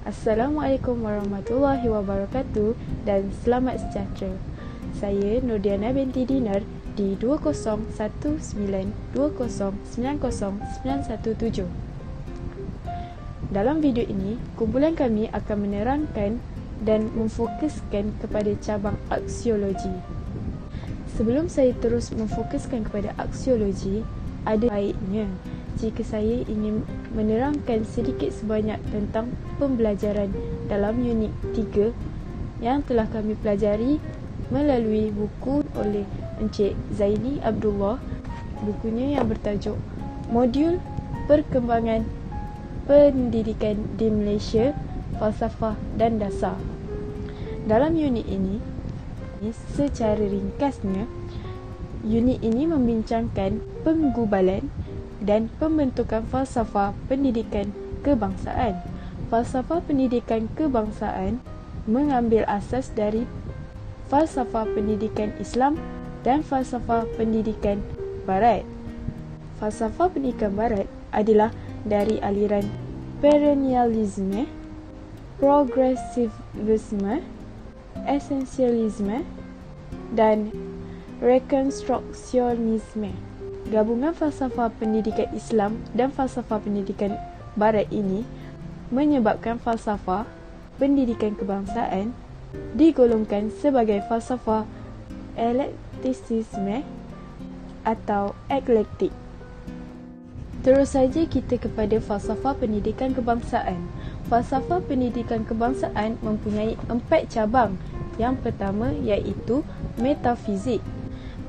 Assalamualaikum warahmatullahi wabarakatuh dan selamat sejahtera. Saya Nurdiana binti Dinar di 201920909117. Dalam video ini, kumpulan kami akan menerangkan dan memfokuskan kepada cabang aksiologi. Sebelum saya terus memfokuskan kepada aksiologi, ada baiknya jika saya ingin menerangkan sedikit sebanyak tentang pembelajaran dalam unit 3 yang telah kami pelajari melalui buku oleh Encik Zaini Abdullah. Bukunya yang bertajuk Modul Perkembangan Pendidikan di Malaysia, Falsafah dan Dasar. Dalam unit ini, secara ringkasnya, unit ini membincangkan penggubalan dan pembentukan falsafah pendidikan kebangsaan. Falsafah pendidikan kebangsaan mengambil asas dari falsafah pendidikan Islam dan falsafah pendidikan Barat. Falsafah pendidikan Barat adalah dari aliran perennialisme, progressivisme, esensialisme dan rekonstruksionisme. Gabungan falsafah pendidikan Islam dan falsafah pendidikan Barat ini menyebabkan falsafah pendidikan kebangsaan digolongkan sebagai falsafah eklektisisme atau eklektik. Terus saja kita kepada falsafah pendidikan kebangsaan. Falsafah pendidikan kebangsaan mempunyai 4 cabang. Yang pertama iaitu metafizik.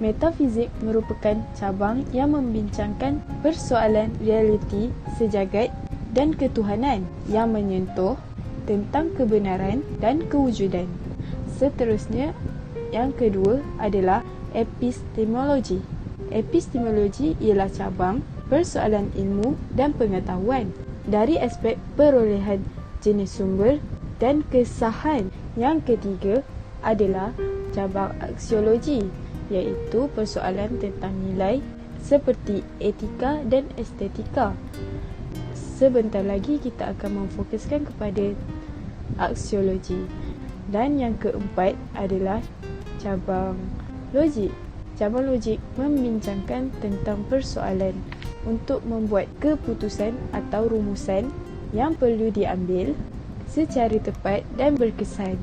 Metafizik merupakan cabang yang membincangkan persoalan realiti sejagat dan ketuhanan yang menyentuh tentang kebenaran dan kewujudan. Seterusnya, yang kedua adalah epistemologi. Epistemologi ialah cabang persoalan ilmu dan pengetahuan dari aspek perolehan jenis sumber dan kesahan. Yang ketiga adalah cabang aksiologi, iaitu persoalan tentang nilai seperti etika dan estetika. Sebentar lagi kita akan memfokuskan kepada aksiologi. Dan yang keempat adalah cabang logik. Cabang logik membincangkan tentang persoalan untuk membuat keputusan atau rumusan yang perlu diambil secara tepat dan berkesan.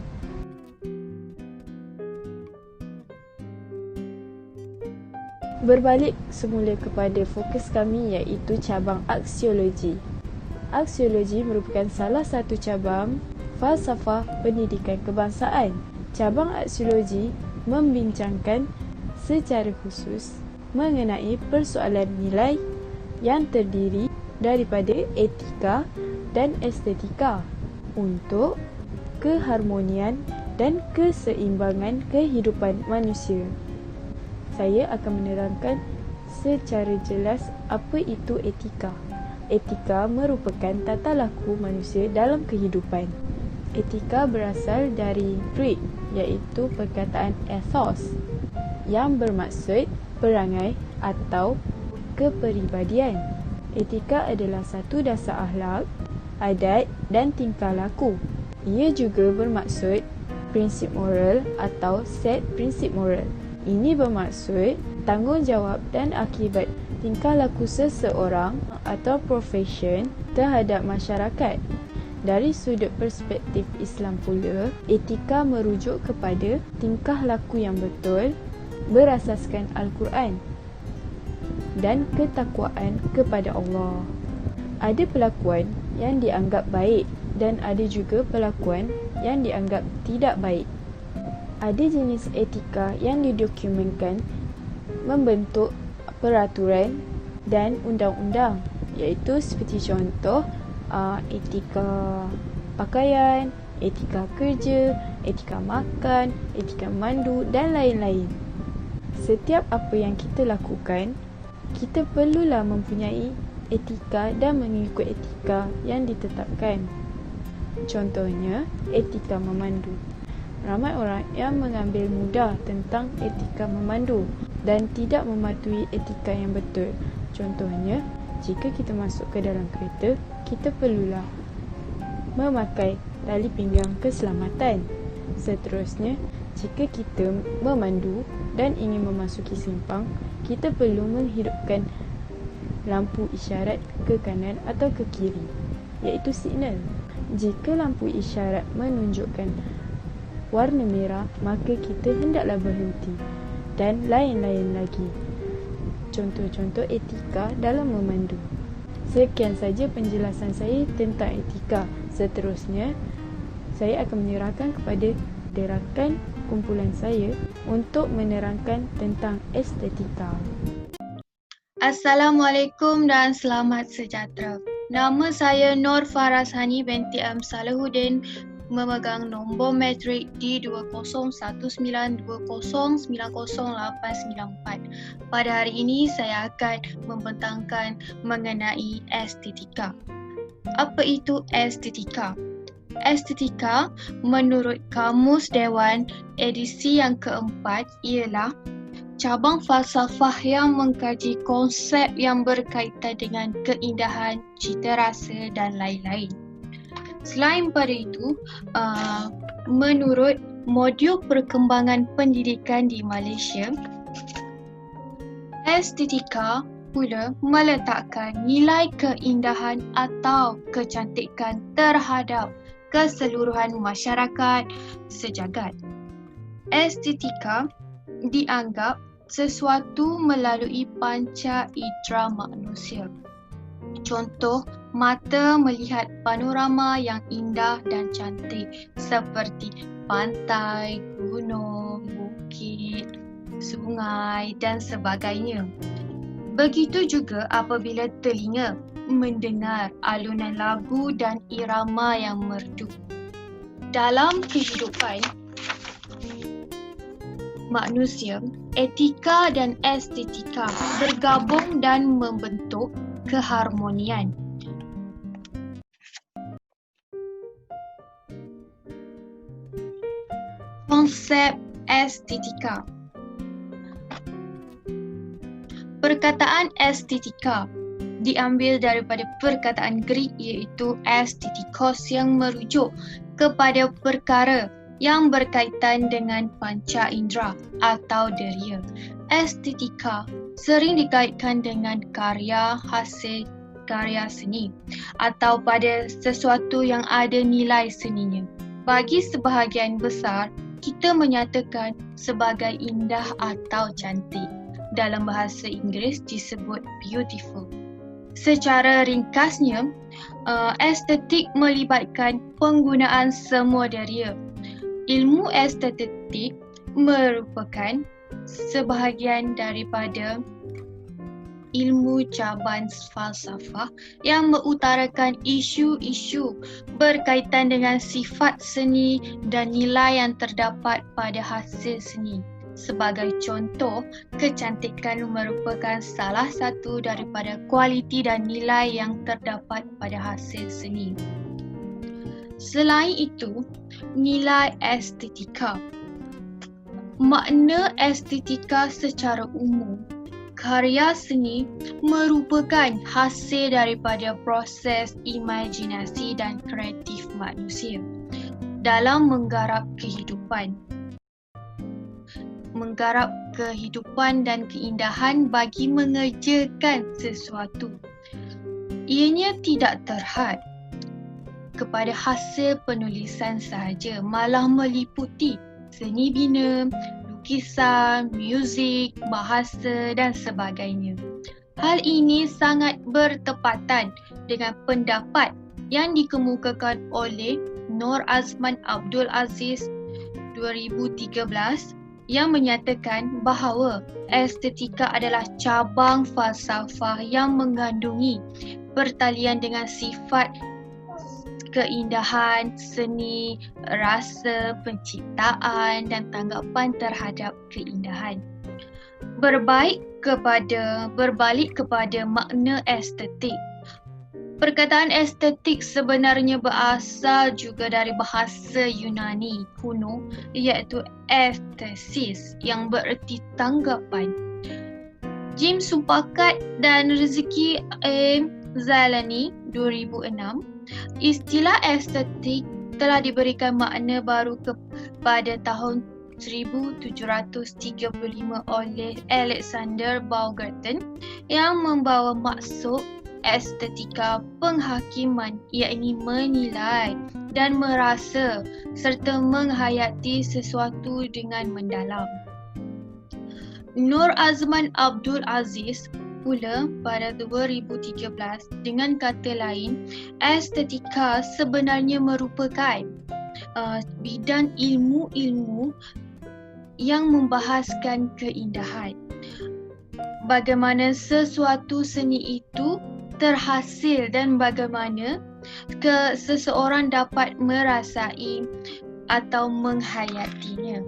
Berbalik semula kepada fokus kami iaitu cabang aksiologi. Aksiologi merupakan salah satu cabang falsafah pendidikan kebangsaan. Cabang aksiologi membincangkan secara khusus mengenai persoalan nilai yang terdiri daripada etika dan estetika untuk keharmonian dan keseimbangan kehidupan manusia. Saya akan menerangkan secara jelas apa itu etika. Etika merupakan tata laku manusia dalam kehidupan. Etika berasal dari Greek, iaitu perkataan ethos yang bermaksud perangai atau kepribadian. Etika adalah satu dasar akhlak, adat dan tingkah laku. Ia juga bermaksud prinsip moral atau set prinsip moral. Ini bermaksud tanggungjawab dan akibat tingkah laku seseorang atau profesion terhadap masyarakat. Dari sudut perspektif Islam pula, etika merujuk kepada tingkah laku yang betul berasaskan Al-Quran dan ketakwaan kepada Allah. Ada perlakuan yang dianggap baik dan ada juga perlakuan yang dianggap tidak baik. Ada jenis etika yang didokumentkan membentuk peraturan dan undang-undang, iaitu seperti contoh etika pakaian, etika kerja, etika makan, etika mandu dan lain-lain. Setiap apa yang kita lakukan, kita perlulah mempunyai etika dan mengikut etika yang ditetapkan. Contohnya, etika memandu. Ramai orang yang mengambil mudah tentang etika memandu dan tidak mematuhi etika yang betul. Contohnya, jika kita masuk ke dalam kereta, kita perlulah memakai tali pinggang keselamatan. Seterusnya, jika kita memandu dan ingin memasuki simpang, kita perlu menghidupkan lampu isyarat ke kanan atau ke kiri, iaitu signal. Jika lampu isyarat menunjukkan warna merah, maka kita hendaklah berhenti, dan lain-lain lagi. Contoh-contoh etika dalam memandu. Sekian saja penjelasan saya tentang etika. Seterusnya, saya akan menyerahkan kepada rakan kumpulan saya untuk menerangkan tentang estetika. Assalamualaikum dan selamat sejahtera. Nama saya Nur Farashani binti M. Salahuddin, memegang nombor matrik D20192090894. Pada hari ini saya akan membentangkan mengenai estetika. Apa itu estetika? Estetika menurut Kamus Dewan edisi yang keempat ialah cabang falsafah yang mengkaji konsep yang berkaitan dengan keindahan, cita rasa dan lain-lain. Selain pada itu, menurut modul perkembangan pendidikan di Malaysia, estetika pula meletakkan nilai keindahan atau kecantikan terhadap keseluruhan masyarakat sejagat. Estetika dianggap sesuatu melalui panca indera manusia. Contoh, mata melihat panorama yang indah dan cantik seperti pantai, gunung, bukit, sungai dan sebagainya. Begitu juga apabila telinga mendengar alunan lagu dan irama yang merdu. Dalam kehidupan manusia, etika dan estetika bergabung dan membentuk keharmonian. Konsep estetika. Perkataan estetika diambil daripada perkataan Greek iaitu estetikos yang merujuk kepada perkara yang berkaitan dengan panca indera atau deria. Estetika sering dikaitkan dengan hasil karya seni atau pada sesuatu yang ada nilai seninya. Bagi sebahagian besar, kita menyatakan sebagai indah atau cantik. Dalam bahasa Inggeris disebut beautiful. Secara ringkasnya, estetik melibatkan penggunaan semua deria. Ilmu estetik merupakan sebahagian daripada ilmu caban falsafah yang mengutarakan isu-isu berkaitan dengan sifat seni dan nilai yang terdapat pada hasil seni. Sebagai contoh, kecantikan merupakan salah satu daripada kualiti dan nilai yang terdapat pada hasil seni. Selain itu, nilai estetika. Makna estetika secara umum, karya seni merupakan hasil daripada proses imajinasi dan kreatif manusia dalam menggarap kehidupan dan keindahan bagi mengerjakan sesuatu. Ianya tidak terhad kepada hasil penulisan sahaja, malah meliputi seni bina, lukisan, muzik, bahasa dan sebagainya. Hal ini sangat bertepatan dengan pendapat yang dikemukakan oleh Nur Azman Abdul Aziz 2013 yang menyatakan bahawa estetika adalah cabang falsafah yang mengandungi pertalian dengan sifat keindahan, seni, rasa, penciptaan dan tanggapan terhadap keindahan. Berbalik kepada makna estetik. Perkataan estetik sebenarnya berasal juga dari bahasa Yunani kuno iaitu aesthesis yang bererti tanggapan. Jim Sumpakat dan Rezeki Zalani 2006 Istilah estetik telah diberikan makna baru pada tahun 1735 oleh Alexander Baumgarten yang membawa maksud estetika penghakiman, iaitu menilai dan merasa serta menghayati sesuatu dengan mendalam. Nur Azman Abdul Aziz pula pada 2013 dengan kata lain, estetika sebenarnya merupakan bidang ilmu yang membahaskan keindahan. Bagaimana sesuatu seni itu terhasil dan bagaimana seseorang dapat merasai atau menghayatinya.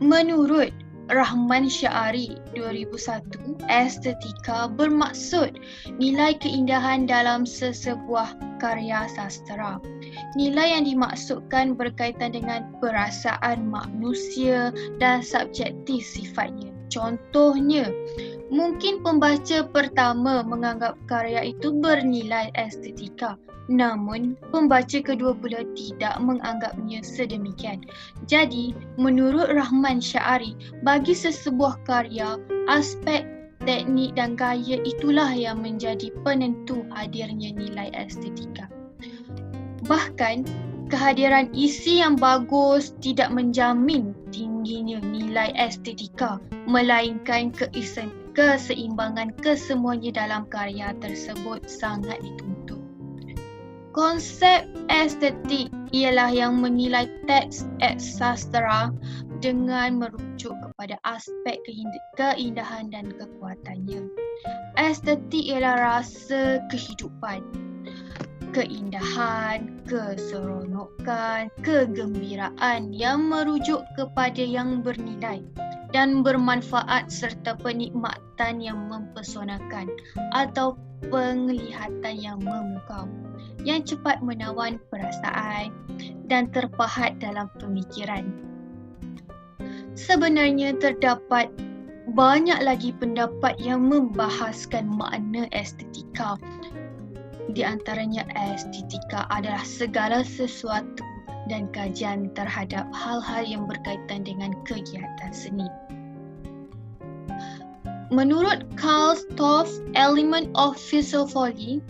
Menurut Rahman Syari 2001, estetika bermaksud nilai keindahan dalam sesebuah karya sastera. Nilai yang dimaksudkan berkaitan dengan perasaan manusia dan subjektif sifatnya. Contohnya, mungkin pembaca pertama menganggap karya itu bernilai estetika, namun pembaca kedua pula tidak menganggapnya sedemikian. Jadi, menurut Rahman Syari, bagi sesebuah karya, aspek teknik dan gaya itulah yang menjadi penentu hadirnya nilai estetika. Bahkan, kehadiran isi yang bagus tidak menjamin tingginya nilai estetika, melainkan keseimbangan kesemuanya dalam karya tersebut sangat dituntut. Konsep estetik ialah yang menilai teks sastera dengan merujuk kepada aspek keindahan dan kekuatannya. Estetik ialah rasa kehidupan, keindahan, keseronokan, kegembiraan yang merujuk kepada yang bernilai dan bermanfaat serta penikmatan yang mempesonakan atau penglihatan yang memukau, yang cepat menawan perasaan dan terpahat dalam pemikiran. Sebenarnya terdapat banyak lagi pendapat yang membahaskan makna estetika. Di antaranya, estetika adalah segala sesuatu dan kajian terhadap hal-hal yang berkaitan dengan kegiatan seni. Menurut Karl Stoff, Element of Philosophy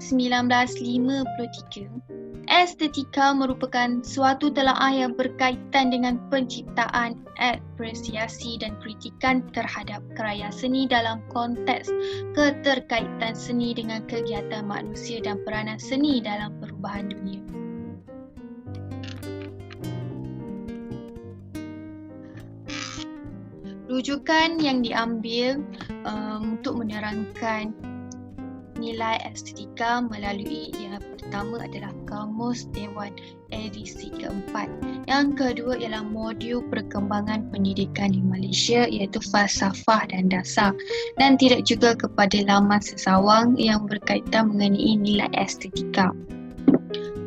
1953, estetika merupakan suatu telaah yang berkaitan dengan penciptaan, apresiasi dan kritikan terhadap karya seni dalam konteks keterkaitan seni dengan kegiatan manusia dan peranan seni dalam perubahan dunia. Rujukan yang diambil untuk menerangkan nilai estetika melalui yang pertama adalah Kamus Dewan edisi keempat. Yang kedua ialah modul perkembangan pendidikan di Malaysia iaitu falsafah dan dasar, dan tidak juga kepada laman sesawang yang berkaitan mengenai nilai estetika.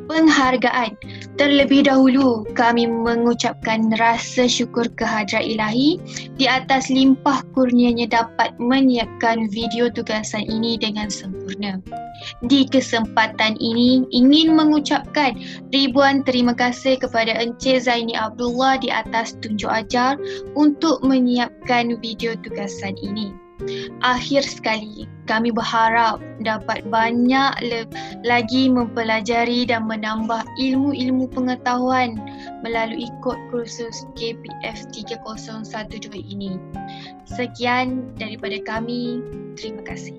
Penghargaan. Terlebih dahulu kami mengucapkan rasa syukur kehadrat Ilahi di atas limpah kurnianya dapat menyiapkan video tugasan ini dengan sempurna. Di kesempatan ini ingin mengucapkan ribuan terima kasih kepada Encik Zaini Abdullah di atas tunjuk ajar untuk menyiapkan video tugasan ini. Akhir sekali, kami berharap dapat banyak lagi mempelajari dan menambah ilmu-ilmu pengetahuan melalui kod kursus KPF 3012 ini. Sekian daripada kami. Terima kasih.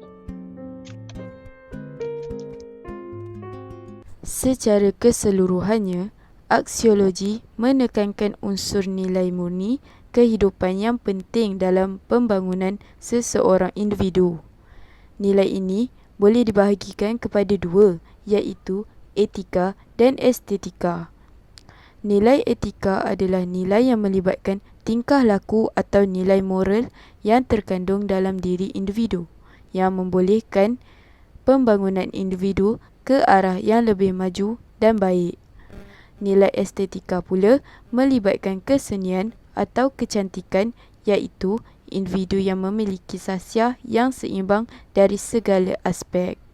Secara keseluruhannya, aksiologi menekankan unsur nilai murni kehidupan yang penting dalam pembangunan seseorang individu. Nilai ini boleh dibahagikan kepada dua, iaitu etika dan estetika. Nilai etika adalah nilai yang melibatkan tingkah laku atau nilai moral yang terkandung dalam diri individu, yang membolehkan pembangunan individu ke arah yang lebih maju dan baik. Nilai estetika pula melibatkan kesenian atau kecantikan, iaitu individu yang memiliki sasiah yang seimbang dari segala aspek.